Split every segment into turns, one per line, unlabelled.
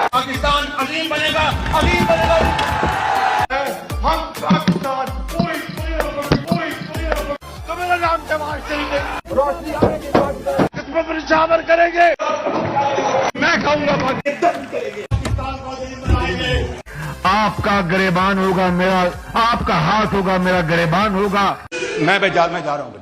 पाकिस्तान अजीम बनेगा, अजीम बनेगा। हम पाकिस्तान पूरी तो मेरा नाम जवान करेंगे, रोशनी आने के बाद इसमें निशावर करेंगे। मैं कहूँगा पाकिस्तान करेंगे, पाकिस्तान को अजीम बनाएंगे। आपका गिरेबान होगा मेरा, आपका हाथ होगा मेरा गिरेबान होगा। मैं जा रहा हूँ।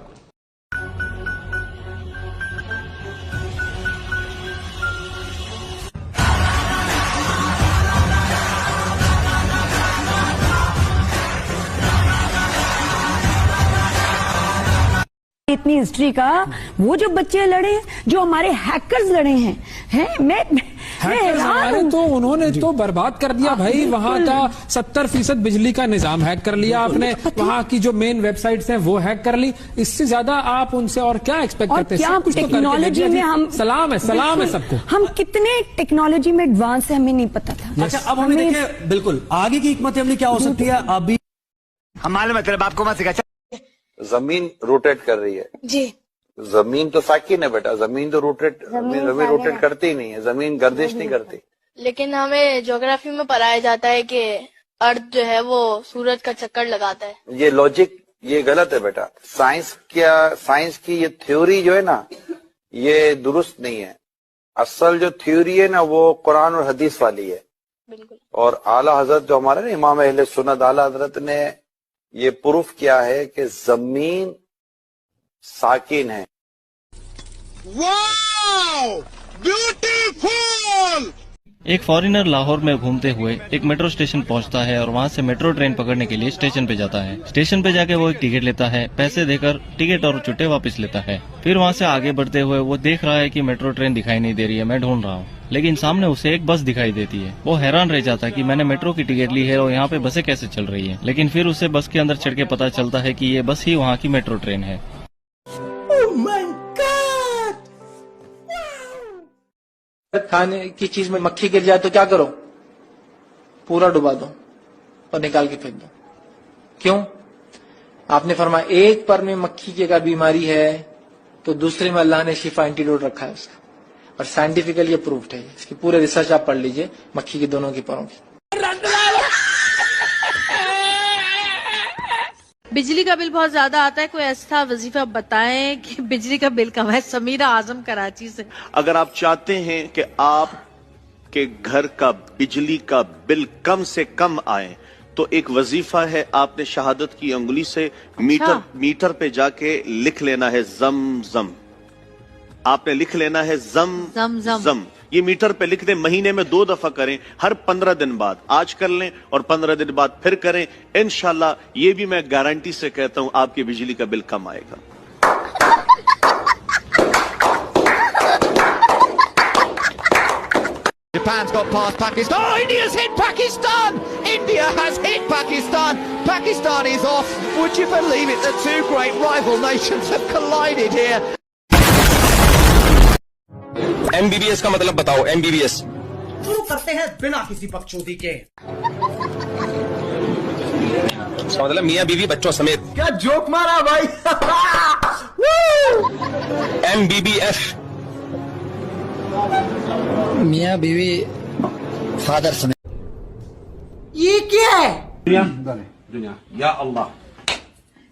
इतनी हिस्ट्री का वो जो बच्चे लड़े, जो हमारे हैकर्स लड़े हैं मैं
हमारे तो उन्होंने तो बर्बाद कर दिया भाई। वहां का 70% बिजली का निजाम हैक कर लिया आपने, वहां की जो मेन वेबसाइट्स हैं वो हैक कर ली। इससे ज्यादा आप उनसे और क्या एक्सपेक्ट करते हैं? कुछ
टेक्नोलॉजी में हम
सलाम है सबको।
हम कितने टेक्नोलॉजी में एडवांस है हमें नहीं पता था।
अच्छा, अब हमें देखिए बिल्कुल आगे की हिकमत अमली क्या हो सकती है अभी
हमारे मतलब आपको मत सिखा।
जमीन रोटेट कर रही है
जी,
जमीन तो साकिन है बेटा, जमीन तो जमीन रोटेट करती ही नहीं है, जमीन गर्दिश नहीं करती।
लेकिन हमें ज्योग्राफी में पढ़ाया जाता है कि अर्थ जो है वो सूरज का चक्कर लगाता है।
ये लॉजिक ये गलत है बेटा। साइंस की ये थ्योरी जो है ना ये दुरुस्त नहीं है। असल जो थ्योरी है ना वो कुरान और हदीस वाली है।
बिल्कुल। और
आला हजरत जो हमारे ना इमाम अहले सुन्नत आला हजरत ने ये प्रूफ किया है कि जमीन साकिन है।
Wow, beautiful.
एक फॉरेनर लाहौर में घूमते हुए एक मेट्रो स्टेशन पहुंचता है और वहां से मेट्रो ट्रेन पकड़ने के लिए स्टेशन पे जाता है। स्टेशन पे जाके वो एक टिकट लेता है, पैसे देकर टिकट और चुट्टे वापस लेता है। फिर वहां से आगे बढ़ते हुए वो देख रहा है कि मेट्रो ट्रेन दिखाई नहीं दे रही है, मैं ढूंढ रहा हूँ। लेकिन सामने उसे एक बस दिखाई देती है। वो हैरान रह जाता है कि मैंने मेट्रो की टिकट ली है और यहाँ पे बसें कैसे चल रही है। लेकिन फिर उसे बस के अंदर चढ़ के पता चलता है कि ये बस ही वहाँ की मेट्रो ट्रेन है।
खाने की चीज में मक्खी गिर जाए तो क्या करो? पूरा डुबा दो और निकाल के फेंक दो। क्यों? आपने फरमाया एक पर में मक्खी की अगर बीमारी है तो दूसरे में अल्लाह ने शिफा एंटीडोट रखा है उसका, और साइंटिफिकली ये प्रूव्ड है। इसकी पूरे रिसर्च आप पढ़ लीजिए मक्खी की दोनों की परों की।
बिजली का बिल बहुत ज्यादा आता है, कोई ऐसा वजीफा बताएं कि बिजली का बिल कम है। समीरा आजम कराची से।
अगर आप चाहते हैं कि आपके घर का बिजली का बिल कम से कम आए तो एक वजीफा है, आपने शहादत की अंगुली से मीटर पे जाके लिख लेना है जम जम। आपने लिख लेना है जम जम। ये मीटर पे लिख दें, महीने में 2 दफा करें, हर 15 दिन बाद। आज कर लें और 15 दिन बाद फिर करें। इंशाल्लाह ये भी मैं गारंटी से कहता हूं आपकी बिजली का बिल कम आएगा।
Japan's got past Pakistan. Oh, India's hit Pakistan! India has hit Pakistan. Pakistan is off. Would you believe it? The two great rival nations have collided here.
MBBS का मतलब बताओ। MBBS
शुरू करते हैं बिना किसी बकचोदी के।
इसका मतलब मियाँ बीवी बच्चों समेत।
क्या जोक मारा भाई।
MBBF
मियाँ बीवी फादर समेत। ये क्या है?
दुनिया या अल्लाह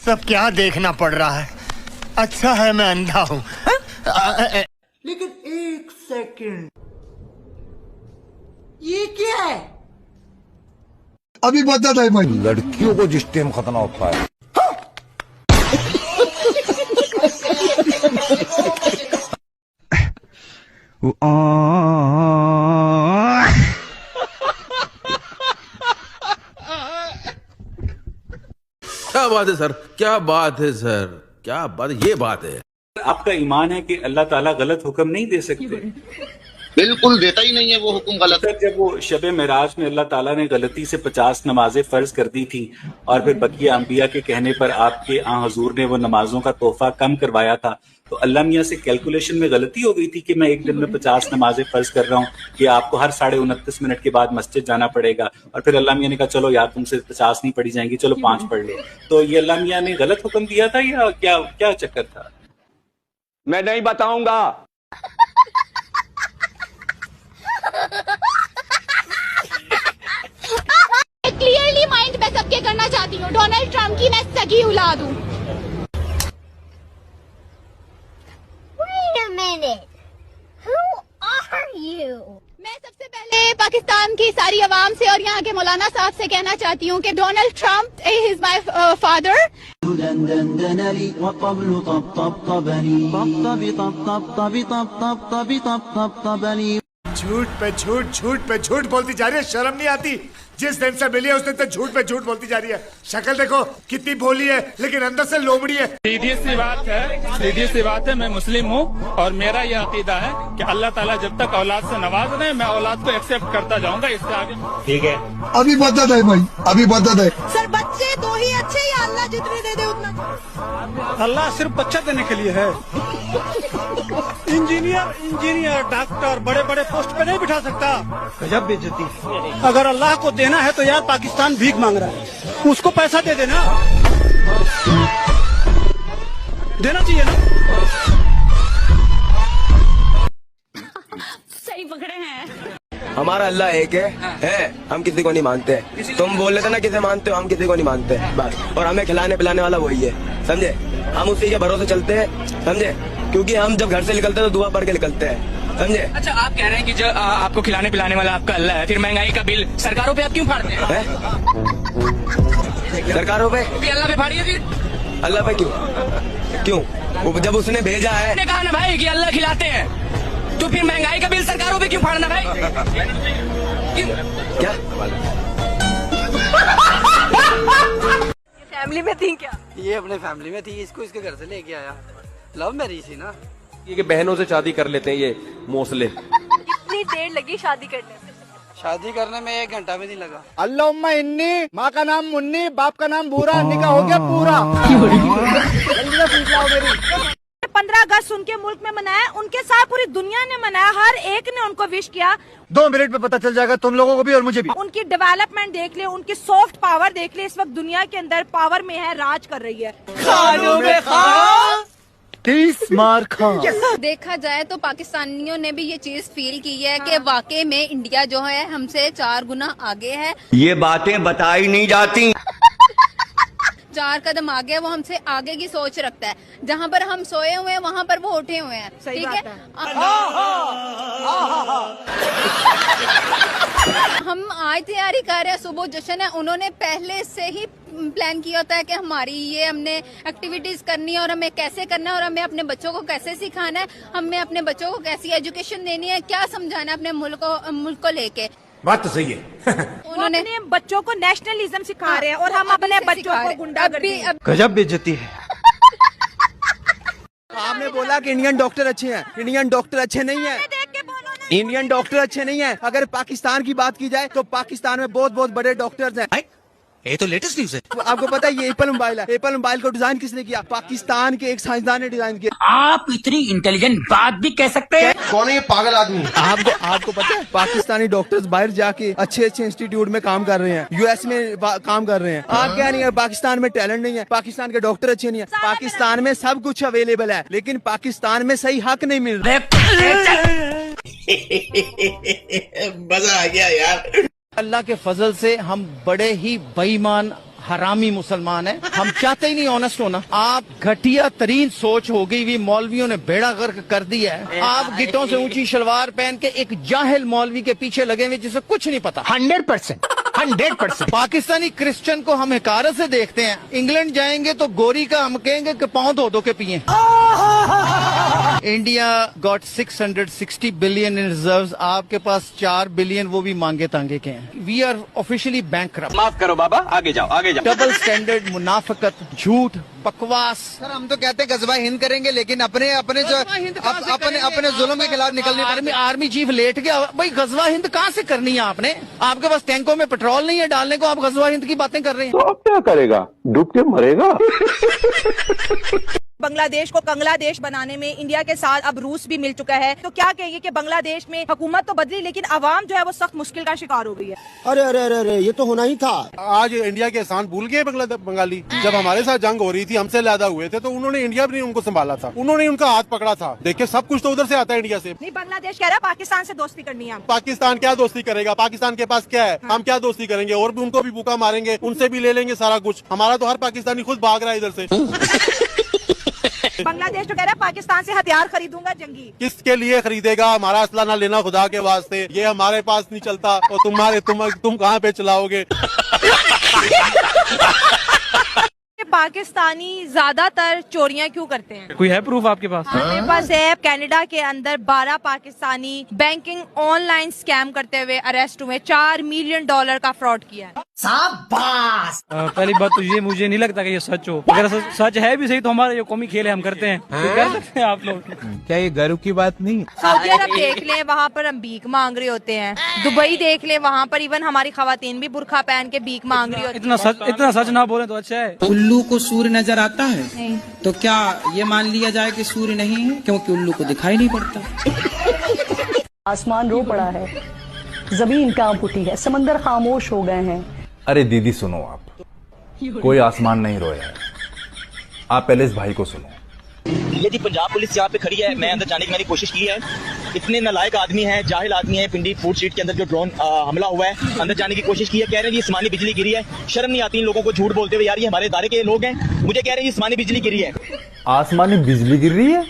सब क्या देखना पड़ रहा है? अच्छा है मैं अंधा हूँ।
लेकिन एक सेकंड, ये क्या है?
अभी बता था भाई।
लड़कियों को जिस टाइम खतरा होता है
क्या बात है सर, क्या बात है सर, क्या बात, ये बात है।
आपका ईमान है कि अल्लाह ताला गलत हुक्म नहीं दे सकते। बिल्कुल देता ही नहीं है वो हुक्म गलत।
जब वो शब मेराज में अल्लाह ताला ने गलती से 50 नमाजें फर्ज कर दी थी और फिर बकिया अंबिया के कहने पर आपके हुजूर ने वो नमाजों का तोहफा कम करवाया था, तो अल्लाह मियाँ से कैलकुलेशन में गलती हो गई थी कि मैं एक दिन में 50 नमाजें फर्ज कर रहा हूँ कि आपको हर 29.5 मिनट के बाद मस्जिद जाना पड़ेगा, और फिर अल्लाह मियाँ ने कहा चलो यार तुमसे 50 नहीं पढ़ी जाएंगी, चलो 5 पढ़ लो। तो ये अल्लाह मियाँ ने गलत हुक्म दिया था या क्या क्या चक्कर था?
मैं नहीं बताऊंगा।
क्लियरली माइंड मैं सबके करना चाहती हूँ, डोनाल्ड ट्रंप की मैं सगी औलाद हूँ। Wait a minute. Who are you? मैं सबसे पहले पाकिस्तान की सारी अवाम से और यहाँ के मौलाना साहब से कहना चाहती हूँ कि Donald Trump is my father.
झूठ पे झूठ, झूठ पे झूठ बोलती जा रही है, शर्म नहीं आती? जिस दिन से मिली है उस दिन से झूठ पे झूठ बोलती जा रही है। शक्ल देखो कितनी भोली है, लेकिन अंदर से लोमड़ी है।
सीधी सी बात है, मैं मुस्लिम हूँ और मेरा यह अकीदा है कि अल्लाह ताला जब तक औलाद से नवाज रहे, मैं औलाद को एक्सेप्ट करता जाऊंगा, इससे आगे
ठीक है।
अभी बदत है भाई, अभी बदत है।
सर बच्चे दो ही अच्छे या अल्लाह जितने दे दे उतना?
अल्लाह सिर्फ बच्चा देने के लिए है। इंजीनियर डॉक्टर बड़े बड़े पोस्ट पे नहीं बिठा सकता। गजब बेइज्जती। अगर अल्लाह को देना है तो यार पाकिस्तान भीख मांग रहा है, उसको पैसा दे देना, देना चाहिए ना।
सही पकड़े हैं।
हमारा अल्लाह एक है, हम किसी को नहीं मानते। तुम बोल रहे थे ना किसे मानते हो, हम किसी को नहीं मानते बस। और हमें खिलाने पिलाने वाला वही है, समझे? हम उसी के भरोसे चलते हैं, समझे? क्योंकि हम जब घर से निकलते हैं तो दुआ पढ़ के निकलते हैं, समझे?
अच्छा, आप कह रहे हैं कि जो आपको खिलाने पिलाने वाला आपका अल्लाह है, फिर महंगाई का बिल सरकारों पे आप क्यों फाड़ते हैं?
सरकारों पे
अल्लाह पे फाड़िए फिर।
अल्लाह पे क्यों? वो जब उसने भेजा है।
आपने कहा ना भाई कि अल्लाह खिलाते हैं, तो फिर महंगाई का बिल सरकारों पे क्यों फाड़ना भाई?
क्या
फैमिली में थी क्या?
ये अपने फैमिली में थी, इसको इसके घर से लेके आया। लव मैरिज थी ना।
ये कि बहनों से शादी कर लेते हैं ये मौसले।
कितनी देर लगी शादी करने में?
शादी करने में 1 घंटा भी नहीं लगा।
अल्लाह उम्मा इन्नी, माँ का नाम मुन्नी, बाप का नाम बूरा, निकाह हो गया पूरा।
15 अगस्त उनके मुल्क में मनाया, उनके साथ पूरी दुनिया ने मनाया, हर एक ने उनको विश किया।
2 मिनट में पता चल जाएगा तुम लोगों को भी और मुझे भी।
उनकी डेवलपमेंट देख ले, उनकी सॉफ्ट पावर देख ले, इस वक्त दुनिया के अंदर पावर में है, राज कर रही है।
खानों में खान 30 मार खा।
देखा जाए तो पाकिस्तानियों ने भी ये चीज फील की है कि वाकई में इंडिया जो है हमसे 4 गुना आगे है।
ये बातें बताई नहीं जाती।
4 कदम आगे, वो हमसे आगे की सोच रखता है। जहाँ पर हम सोए हुए हैं वहाँ पर वो उठे हुए हैं। ठीक है, हम आज तैयारी कर रहे हैं, सुबह जश्न है, उन्होंने पहले से ही प्लान किया होता है कि हमारी ये हमने एक्टिविटीज करनी है और हमें कैसे करना है और हमें अपने बच्चों को कैसे सिखाना है, हमें अपने बच्चों को कैसी एजुकेशन देनी है, क्या समझाना है अपने मुल्क को लेके।
बात तो सही है।
उन्होंने बच्चों को नेशनलिज्म सिखा रहे हैं और हम अपने बच्चों को गुंडागर्दी।
गजब बेइज्जती है।
आपने बोला कि इंडियन डॉक्टर अच्छे हैं, इंडियन डॉक्टर अच्छे नहीं हैं। इंडियन डॉक्टर अच्छे नहीं हैं। अगर पाकिस्तान की बात की जाए तो पाकिस्तान में बहुत बहुत बड़े डॉक्टर्स हैं।
ये तो लेटेस्ट न्यूज है।
आपको पता है ये एप्पल मोबाइल है, एप्पल मोबाइल को डिजाइन किसने किया? पाकिस्तान के एक साइंसदान ने डिजाइन किया।
आप इतनी इंटेलिजेंट बात भी कह सकते हैं?
कौन है ये पागल आदमी?
आपको पता है पाकिस्तानी डॉक्टर्स बाहर जाके अच्छे इंस्टीट्यूट में काम कर रहे हैं, यूएस में काम कर रहे हैं। आप क्या नहीं है, पाकिस्तान में टैलेंट नहीं है, पाकिस्तान के डॉक्टर अच्छे नहीं है। पाकिस्तान में सब कुछ अवेलेबल है, लेकिन पाकिस्तान में सही हक नहीं मिल रहा।
मजा आ गया यार।
अल्लाह के फजल से हम बड़े ही बेईमान हरामी मुसलमान हैं। हम चाहते ही नहीं ऑनेस्ट होना। आप घटिया तरीन सोच हो गई हुई मौलवियों ने बेड़ा गर्क कर दिया है। आप गिटों से ऊंची शलवार पहन के एक जाहिल मौलवी के पीछे लगे हुए जिसे कुछ नहीं पता। 100% पाकिस्तानी क्रिश्चियन को हम हकारत से देखते हैं। इंग्लैंड जाएंगे तो गोरी का हम कहेंगे कि पाँव धो के पिए। India got 660 billion in reserves, आपके पास 4 बिलियन वो भी मांगे तांगे के हैं। We are officially bankrupt.
माफ करो बाबा, आगे जाओ आगे जाओ।
डबल स्टैंडर्ड, मुनाफिकत, झूठ, बकवास।
सर हम तो कहते हैं गजवा हिंद करेंगे, लेकिन अपने जुल्म के खिलाफ निकलने।
आर्मी चीफ लेट गया भाई, गजवा हिंद कहाँ से करनी है आपने? आपके पास टैंकों में पेट्रोल नहीं है डालने को, आप गजवा हिंद की बातें कर रहे हैं।
तो अब क्या करेगा? डूब के मरेगा।
बांग्लादेश को कंगलादेश बनाने में इंडिया के साथ अब रूस भी मिल चुका है, तो क्या कहेंगे कि बांग्लादेश में हुकूमत तो बदली लेकिन अवाम जो है वो सख्त मुश्किल का शिकार हो गई है।
अरे अरे अरे अरे ये तो होना ही था। आज इंडिया के एहसान भूल गए बंगाली। जब हमारे साथ जंग हो रही थी, हमसे ज्यादा हुए थे, तो उन्होंने इंडिया भी नहीं उनको संभाला था, उन्होंने उनका हाथ पकड़ा था। देखिए सब कुछ तो उधर से आता है, इंडिया से
नहीं। बांग्लादेश कह रहा है पाकिस्तान से दोस्ती करनी है।
पाकिस्तान क्या दोस्ती करेगा? पाकिस्तान के पास क्या है? हम क्या दोस्ती करेंगे? और भी उनको भी भूखा मारेंगे, उनसे भी ले लेंगे सारा कुछ। हमारा तो हर पाकिस्तानी खुद भाग रहा है इधर से।
बांग्लादेश तो कह रहा है पाकिस्तान से हथियार खरीदूंगा जंगी।
किसके लिए खरीदेगा? हमारा असला ना लेना खुदा के वास्ते, ये हमारे पास नहीं चलता। और तुम कहाँ पे चलाओगे?
पाकिस्तानी ज्यादातर चोरियां क्यों करते हैं?
कोई है प्रूफ आपके पास?
मेरे पास है। कनाडा के अंदर 12 पाकिस्तानी बैंकिंग ऑनलाइन स्कैम करते हुए अरेस्ट हुए, $4 मिलियन का फ्रॉड किया है।
पहली बात तो ये मुझे नहीं लगता कि ये सच हो। अगर सच है भी सही तो हमारा ये कौमी खेल है, हम करते हैं, तो कर सकते हैं आप लोग।
क्या ये गर्व की बात नहीं?
सऊदी अरब देख लें, वहाँ पर हम भीख मांग रहे होते हैं। दुबई देख लें, वहाँ पर इवन हमारी खवातीन भी बुरखा पहन के भीख मांग रही होती है।
इतना सच ना बोले तो अच्छा है।
उल्लू को सूर्य नजर आता है नहीं, तो क्या ये मान लिया जाए कि सूर्य नहीं है, क्योंकि उल्लू को दिखाई नहीं पड़ता।
आसमान रो पड़ा है, जमीन कांप उठी है, समंदर खामोश हो गए हैं।
अरे दीदी सुनो, आप कोई आसमान नहीं रोया है, आप पहले इस भाई को सुनो।
ये जी पंजाब पुलिस यहाँ पे खड़ी है, मैं अंदर जाने की मैंने कोशिश की है। इतने नालायक आदमी हैं, जाहिल आदमी है। पिंडी फूड स्ट्रीट के अंदर जो ड्रोन हमला हुआ है, अंदर जाने की कोशिश की है। कह रहे हैं ये आसमानी बिजली गिरी है। शर्म नहीं आती इन लोगों को झूठ बोलते हुए? यार ये हमारे इदारे के लोग हैं, मुझे कह रहे हैं ये आसमानी बिजली गिरी है।
आसमानी बिजली गिर रही है?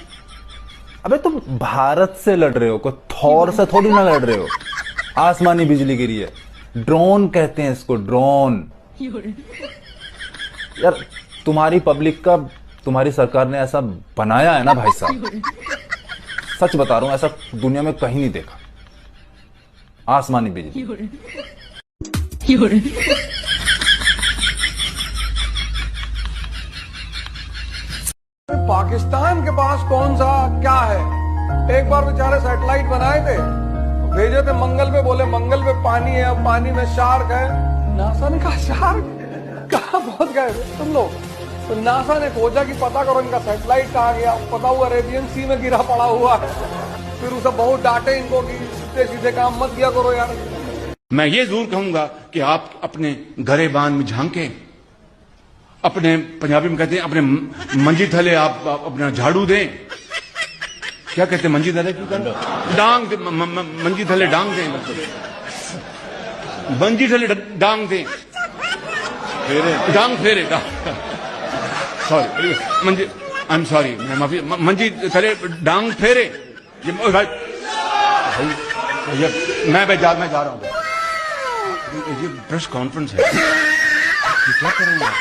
अबे तुम भारत से लड़ रहे हो, कोई थॉर से थोड़ी ना लड़ रहे हो। आसमानी बिजली गिरी है, ड्रोन कहते हैं इसको, ड्रोन। यार तुम्हारी पब्लिक का तुम्हारी सरकार ने ऐसा बनाया है ना भाई साहब, सच बता रहा हूं, ऐसा दुनिया में कहीं नहीं देखा। आसमानी बिजली।
पाकिस्तान के पास कौन सा क्या है? एक बार बेचारे सैटेलाइट बनाए थे, भेजे थे मंगल पे, बोले मंगल पे पानी है, अब पानी में शार्क है। नासा ने कहा शार्क कहाँ पहुंच गए तुम लोग? तो नासा ने खोजा कि पता करो इनका सैटेलाइट कहाँ गया। पता हुआ अरेबियन सी में गिरा पड़ा हुआ है। फिर उसे बहुत डांटे इनको कि सीधे सीधे काम मत किया करो यार।
मैं ये जरूर कहूंगा कि आप अपने गरेबान में झांके, अपने पंजाबी में कहते हैं अपने मंजी थले आप अपना झाड़ू दें। क्या कहते हैं मंजी थले? डांग दे, मंजी थले डांग दें, मंजी थले डांग दें, डांग फेरे, sorry Manji, I am sorry, मैं माफी, मंजी थले डांग फेरे। ये मैं जा रहा हूँ, ये प्रेस कॉन्फ्रेंस है, क्या करेंगे आप?